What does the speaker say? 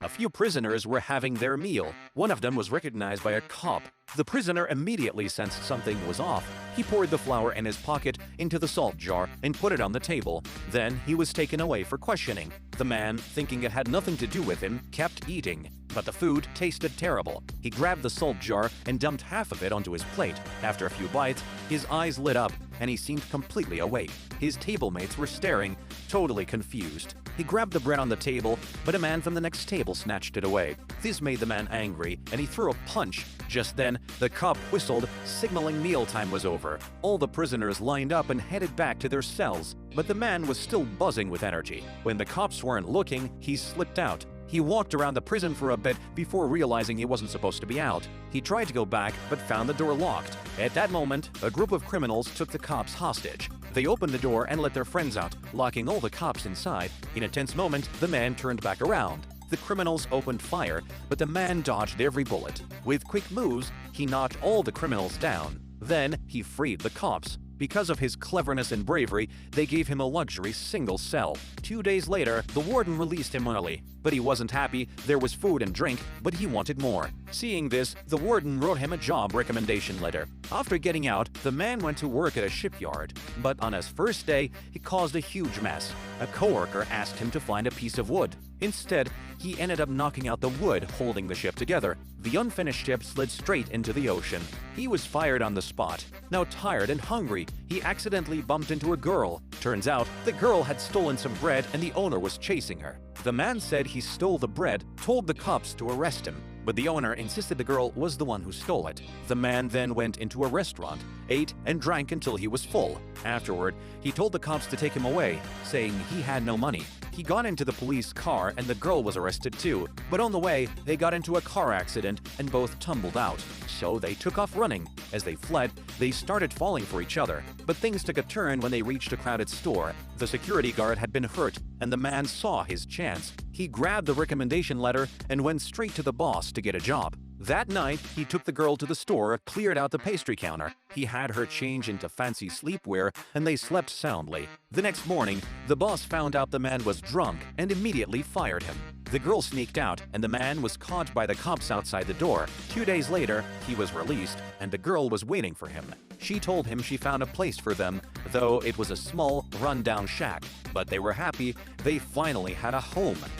A few prisoners were having their meal. One of them was recognized by a cop. The prisoner immediately sensed something was off. He poured the flour in his pocket into the salt jar and put it on the table. Then he was taken away for questioning. The man, thinking it had nothing to do with him, kept eating. But the food tasted terrible. He grabbed the salt jar and dumped half of it onto his plate. After a few bites, his eyes lit up and he seemed completely awake. His table mates were staring, totally confused. He grabbed the bread on the table, but a man from the next table snatched it away. This made the man angry, and he threw a punch. Just then, the cop whistled, signaling mealtime was over. All the prisoners lined up and headed back to their cells, but the man was still buzzing with energy. When the cops weren't looking, he slipped out. He walked around the prison for a bit before realizing he wasn't supposed to be out. He tried to go back, but found the door locked. At that moment, a group of criminals took the cops hostage. They opened the door and let their friends out, locking all the cops inside. In a tense moment, the man turned back around. The criminals opened fire, but the man dodged every bullet. With quick moves, he knocked all the criminals down. Then, he freed the cops. Because of his cleverness and bravery, they gave him a luxury single cell. 2 days later, the warden released him early. But he wasn't happy. There was food and drink, but he wanted more. Seeing this, the warden wrote him a job recommendation letter. After getting out, the man went to work at a shipyard. But on his first day, he caused a huge mess. A coworker asked him to find a piece of wood. Instead, he ended up knocking out the wood holding the ship together. The unfinished ship slid straight into the ocean. He was fired on the spot. Now tired and hungry, he accidentally bumped into a girl. Turns out, the girl had stolen some bread and the owner was chasing her. The man said he stole the bread, told the cops to arrest him. But the owner insisted the girl was the one who stole it. The man then went into a restaurant, ate and drank until he was full. Afterward, he told the cops to take him away, saying he had no money. He got into the police car and the girl was arrested too. But on the way, they got into a car accident and both tumbled out. So they took off running. As they fled, they started falling for each other. But things took a turn when they reached a crowded store. The security guard had been hurt, and the man saw his chance. He grabbed the recommendation letter and went straight to the boss to get a job. That night, he took the girl to the store, cleared out the pastry counter. He had her change into fancy sleepwear, and they slept soundly. The next morning, the boss found out the man was drunk and immediately fired him. The girl sneaked out, and the man was caught by the cops outside the door. 2 days later, he was released, and the girl was waiting for him. She told him she found a place for them, though it was a small, run-down shack. But they were happy. They finally had a home.